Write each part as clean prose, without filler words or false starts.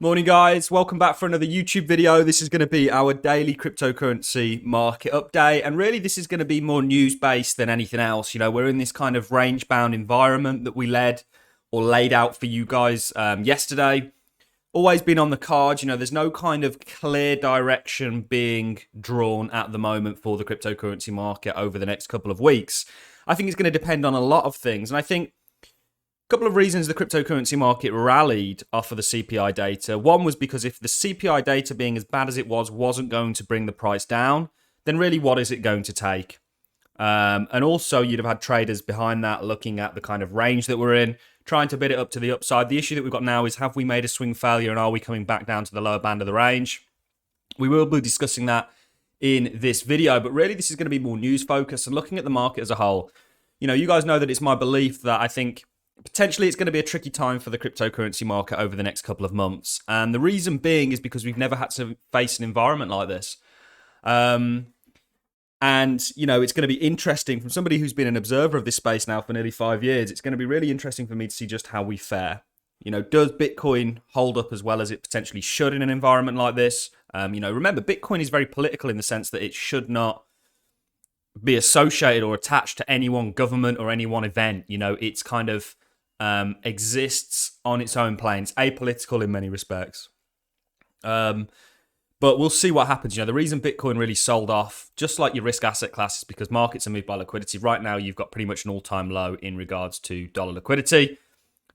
Morning guys, welcome back for another YouTube video. This is going to be our daily cryptocurrency market update, and really this is going to be more news based than anything else. You know, we're in this kind of range bound environment that we laid out for you guys yesterday. Always been on the cards. You know, there's no kind of clear direction being drawn at the moment for the cryptocurrency market over the next couple of weeks. I think it's going to depend on a lot of things, and I think couple of reasons the cryptocurrency market rallied off of the CPI data. One was because if the CPI data, being as bad as it was, wasn't going to bring the price down, then really what is it going to take? And also you'd have had traders behind that looking at the kind of range that we're in, trying to bid it up to the upside. The issue that we've got now is, have we made a swing failure and are we coming back down to the lower band of the range? We will be discussing that in this video, but really this is going to be more news focused and looking at the market as a whole. You know, you guys know that it's my belief that I think potentially it's going to be a tricky time for the cryptocurrency market over the next couple of months. And the reason being is because we've never had to face an environment like this. And, you know, it's going to be interesting from somebody who's been an observer of this space now for nearly 5 years. It's going to be really interesting for me to see just how we fare. You know, does Bitcoin hold up as well as it potentially should in an environment like this? You know, remember, Bitcoin is very political in the sense that it should not be associated or attached to any one government or any one event. You know, it's kind of exists on its own plane. It's apolitical in many respects. But we'll see what happens. You know, the reason Bitcoin really sold off, just like your risk asset class, is because markets are moved by liquidity. Right now, you've got pretty much an all-time low in regards to dollar liquidity.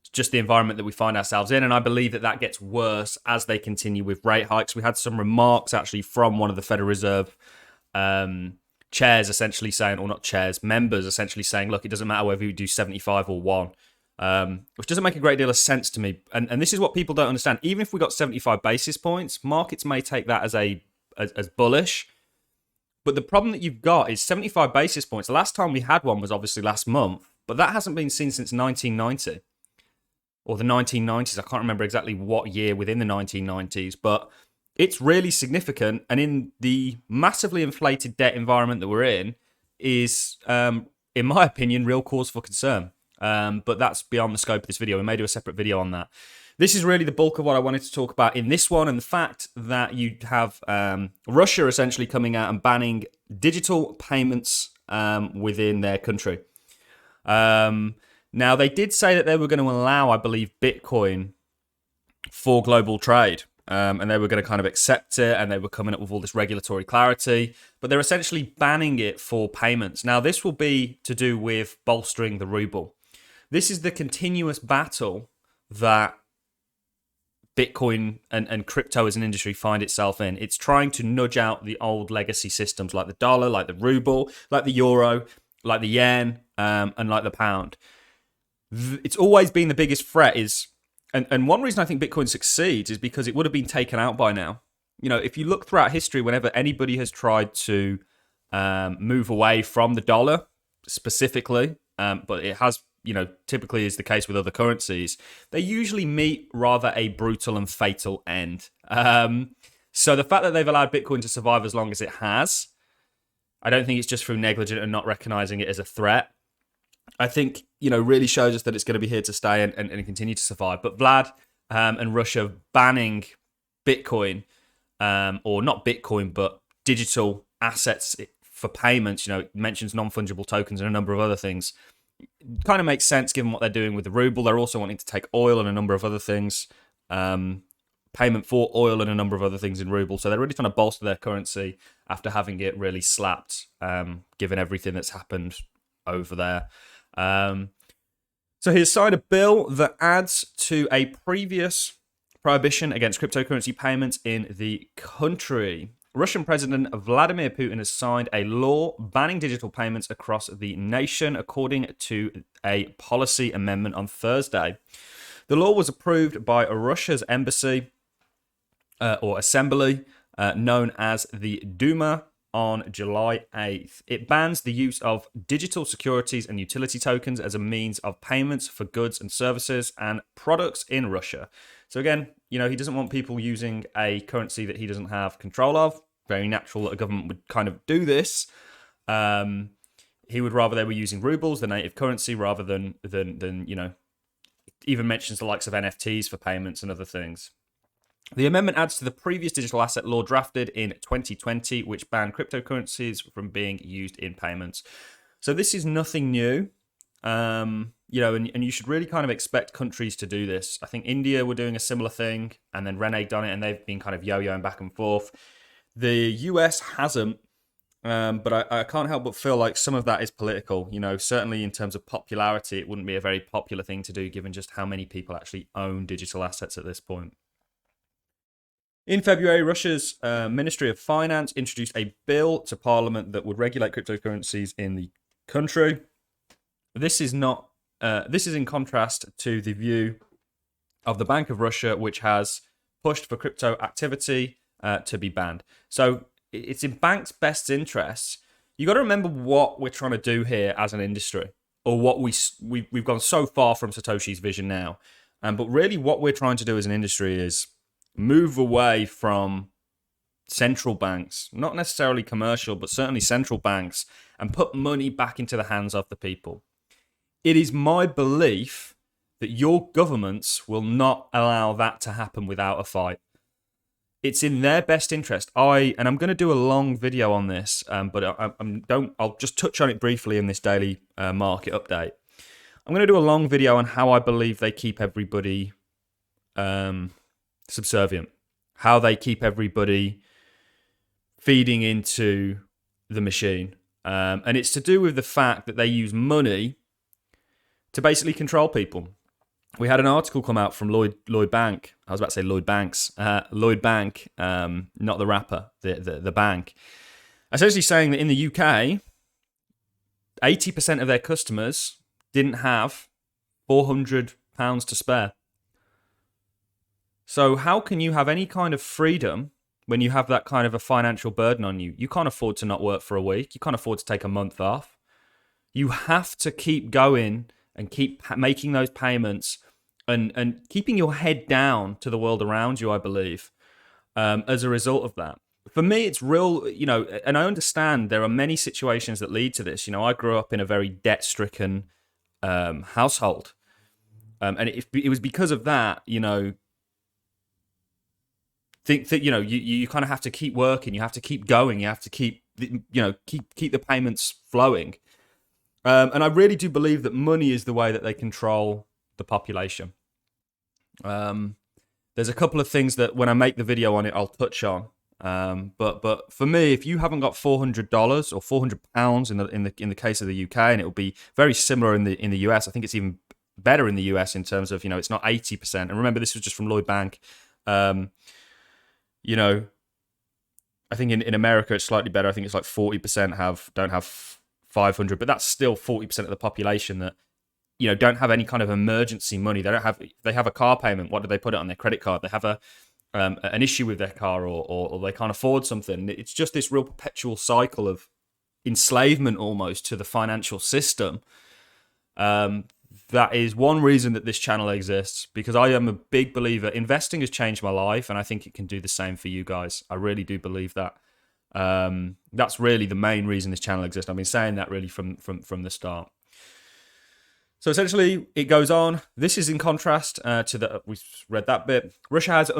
It's just the environment that we find ourselves in, and I believe that that gets worse as they continue with rate hikes. We had some remarks actually from one of the Federal Reserve chairs essentially saying, or not chairs, members essentially saying, look, it doesn't matter whether you do 75 or 1. Which doesn't make a great deal of sense to me. And this is what people don't understand. Even if we got 75 basis points, markets may take that as bullish. But the problem that you've got is 75 basis points. The last time we had one was obviously last month, but that hasn't been seen since 1990 or the 1990s. I can't remember exactly what year within the 1990s, but it's really significant. And in the massively inflated debt environment that we're in is, in my opinion, real cause for concern. But that's beyond the scope of this video. We may do a separate video on that. This is really the bulk of what I wanted to talk about in this one, and the fact that you have Russia essentially coming out and banning digital payments within their country. Now, they did say that they were going to allow, I believe, Bitcoin for global trade. And they were going to kind of accept it, and they were coming up with all this regulatory clarity, but they're essentially banning it for payments. Now, this will be to do with bolstering the ruble. This is the continuous battle that Bitcoin and crypto as an industry find itself in. It's trying to nudge out the old legacy systems like the dollar, like the ruble, like the euro, like the yen, and like the pound. It's always been the biggest threat is, and one reason I think Bitcoin succeeds is because it would have been taken out by now. You know, if you look throughout history, whenever anybody has tried to move away from the dollar specifically, but it has, you know, typically is the case with other currencies, they usually meet rather a brutal and fatal end. So the fact that they've allowed Bitcoin to survive as long as it has, I don't think it's just through negligence and not recognizing it as a threat. I think, you know, really shows us that it's going to be here to stay and continue to survive. But Vlad and Russia banning Bitcoin, or not Bitcoin, but digital assets for payments, you know, it mentions non-fungible tokens and a number of other things. Kind of makes sense given what they're doing with the ruble. They're also wanting to take oil and a number of other things, payment for oil and a number of other things in ruble. So they're really trying to bolster their currency after having it really slapped, given everything that's happened over there. So he's signed a bill that adds to a previous prohibition against cryptocurrency payments in the country. Russian President Vladimir Putin has signed a law banning digital payments across the nation, according to a policy amendment on Thursday. The law was approved by Russia's embassy or assembly, known as the Duma, on July 8th. It bans the use of digital securities and utility tokens as a means of payments for goods and services and products in Russia. So again, you know, he doesn't want people using a currency that he doesn't have control of. Very natural that a government would kind of do this. He would rather they were using rubles, the native currency, rather than you know, even mentions the likes of NFTs for payments and other things. The amendment adds to the previous digital asset law drafted in 2020, which banned cryptocurrencies from being used in payments. So this is nothing new. You know, and you should really kind of expect countries to do this. I think India were doing a similar thing, and then Reneged done it, and they've been kind of yo-yoing back and forth. The US hasn't, but I can't help but feel like some of that is political. You know, certainly in terms of popularity, it wouldn't be a very popular thing to do, given just how many people actually own digital assets at this point. In February, Russia's Ministry of Finance introduced a bill to Parliament that would regulate cryptocurrencies in the country. This is not. This is in contrast to the view of the Bank of Russia, which has pushed for crypto activity to be banned. So it's in banks' best interests. You got to remember what we're trying to do here as an industry, or what we've gone so far from Satoshi's vision now. But really, what we're trying to do as an industry is move away from central banks, not necessarily commercial, but certainly central banks, and put money back into the hands of the people. It is my belief that your governments will not allow that to happen without a fight. It's in their best interest. And I'm going to do a long video on this, but I'll just touch on it briefly in this daily market update. I'm going to do a long video on how I believe they keep everybody subservient, how they keep everybody feeding into the machine. And it's to do with the fact that they use money to basically control people. We had an article come out from Lloyd Bank. I was about to say Lloyd Banks. Lloyd Bank, not the rapper, the bank. Essentially saying that in the UK, 80% of their customers didn't have £400 to spare. So how can you have any kind of freedom when you have that kind of a financial burden on you? You can't afford to not work for a week. You can't afford to take a month off. You have to keep going and keep making those payments and keeping your head down to the world around you, I believe, as a result of that. For me, it's real, you know, and I understand there are many situations that lead to this. You know, I grew up in a very debt-stricken household. And it was because of that, you know, think that, you know, you kind of have to keep working, you have to keep going, you have to keep, you know, keep the payments flowing. And I really do believe that money is the way that they control the population. There's a couple of things that when I make the video on it, I'll touch on. But for me, if you haven't got $400 or £400 in the case of the UK, and it will be very similar in the US. I think it's even better in the US in terms of, you know, it's not 80%. And remember, this was just from Lloyd Bank. You know, I think in America it's slightly better. I think it's like 40% don't have 500, but that's still 40% of the population that, you know, don't have any kind of emergency money. They have a car payment. What do they put it on their credit card? They have an issue with their car, or they can't afford something. It's just this real perpetual cycle of enslavement almost to the financial system. That is one reason that this channel exists, because I am a big believer. Investing has changed my life, and I think it can do the same for you guys. I really do believe that. That's really the main reason this channel exists. I've been saying that really from the start. So essentially, it goes on. This is in contrast to we read that bit. Russia has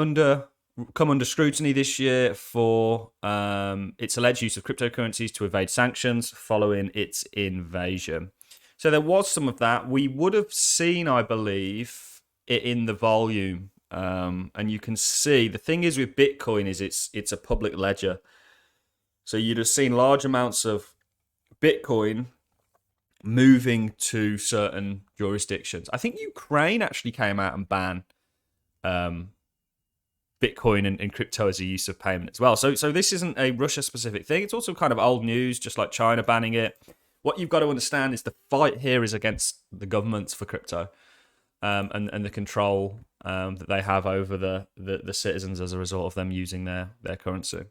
come under scrutiny this year for its alleged use of cryptocurrencies to evade sanctions following its invasion. So there was some of that. We would have seen, I believe, it in the volume. And you can see, the thing is with Bitcoin is it's a public ledger. So you'd have seen large amounts of Bitcoin moving to certain jurisdictions. I think Ukraine actually came out and banned Bitcoin and crypto as a use of payment as well. So this isn't a Russia-specific thing. It's also kind of old news, just like China banning it. What you've got to understand is the fight here is against the governments for crypto, and the control that they have over the citizens as a result of them using their currency.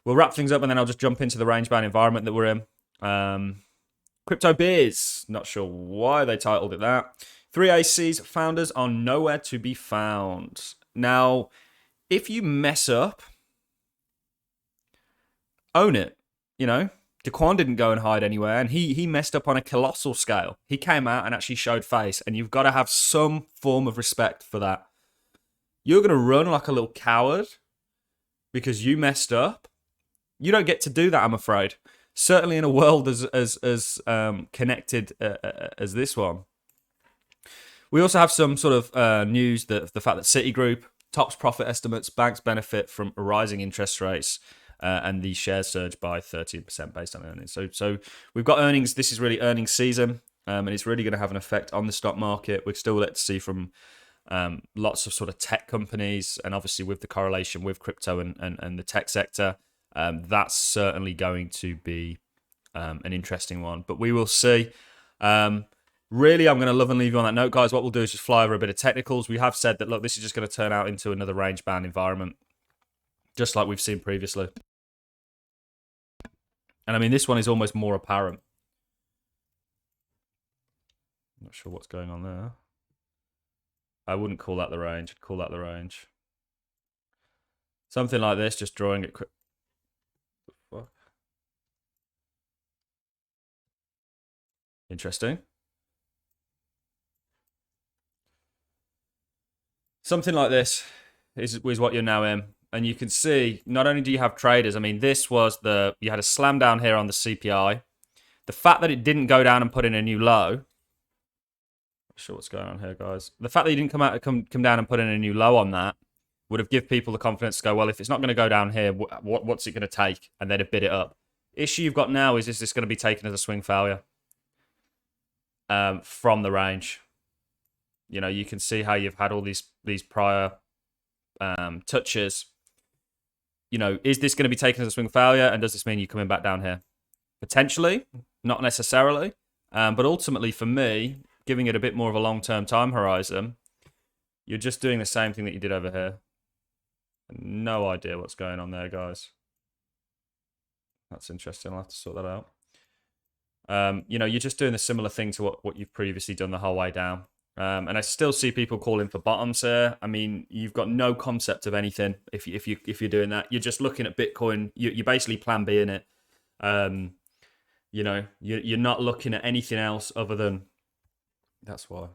We'll wrap things up, and then I'll just jump into the range-bound environment that we're in. Crypto Beers, not sure why they titled it that. 3AC's founders are nowhere to be found. Now, if you mess up, own it, you know. Daquan didn't go and hide anywhere, and he messed up on a colossal scale. He came out and actually showed face, and you've got to have some form of respect for that. you're going to run like a little coward because you messed up. You don't get to do that, I'm afraid. Certainly in a world as connected as this one. We also have some sort of news that the fact that Citigroup tops profit estimates, banks benefit from rising interest rates, and the shares surge by 13% based on earnings. So we've got earnings. This is really earnings season, and it's really going to have an effect on the stock market. We're still yet to see from lots of sort of tech companies, and obviously with the correlation with crypto and the tech sector, that's certainly going to be an interesting one. But we will see. Really, I'm going to love and leave you on that note, guys. What we'll do is just fly over a bit of technicals. We have said that, look, this is just going to turn out into another range-bound environment, just like we've seen previously. And I mean, this one is almost more apparent. Not sure what's going on there. I wouldn't call that the range. I'd call that the range. Something like this, just drawing it quick. Interesting. Something like this is what you're now in. And you can see, not only do you have traders, I mean, this was you had a slam down here on the CPI. The fact that it didn't go down and put in a new low. Not sure what's going on here, guys. The fact that you didn't come down and put in a new low on that would have given people the confidence to go, well, if it's not going to go down here, what's it going to take? And they'd have bid it up. Issue you've got now is this going to be taken as a swing failure from the range? You know, you can see how you've had all these prior touches. You know, is this going to be taken as a swing failure? And does this mean you're coming back down here? Potentially, not necessarily. But ultimately, for me, giving it a bit more of a long-term time horizon, you're just doing the same thing that you did over here. No idea what's going on there, guys. That's interesting. I'll have to sort that out. You know, you're just doing a similar thing to what you've previously done the whole way down. And I still see people calling for bottoms here. I mean, you've got no concept of anything if you're doing that. You're just looking at Bitcoin. You're basically plan B in it. You know, you're not looking at anything else other than. That's why I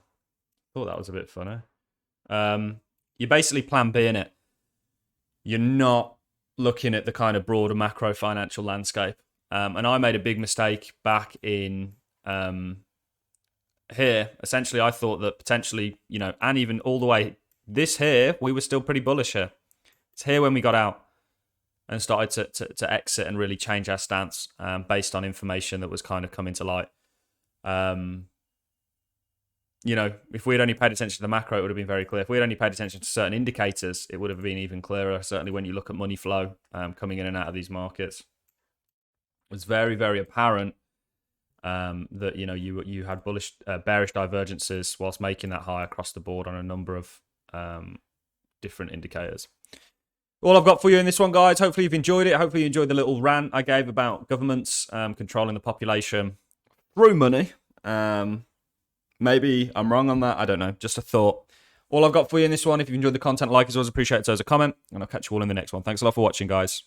thought that was a bit funny. You're basically plan B in it. You're not looking at the kind of broader macro financial landscape. And I made a big mistake back in. Here, essentially, I thought that potentially, you know, and even all the way this here, we were still pretty bullish here. It's here when we got out and started to exit and really change our stance based on information that was kind of coming to light. You know, if we'd only paid attention to the macro, it would have been very clear. If we'd only paid attention to certain indicators, it would have been even clearer. Certainly when you look at money flow coming in and out of these markets. It was very, very apparent that, you know, you had bearish divergences whilst making that high across the board on a number of different indicators. All I've got for you in this one, guys. Hopefully you've enjoyed it. Hopefully you enjoyed the little rant I gave about governments controlling the population through money. Maybe I'm wrong on that. I don't know. Just a thought. All I've got for you in this one. If you've enjoyed the content, like as always, appreciate it. So as a comment, and I'll catch you all in the next one. Thanks a lot for watching, guys.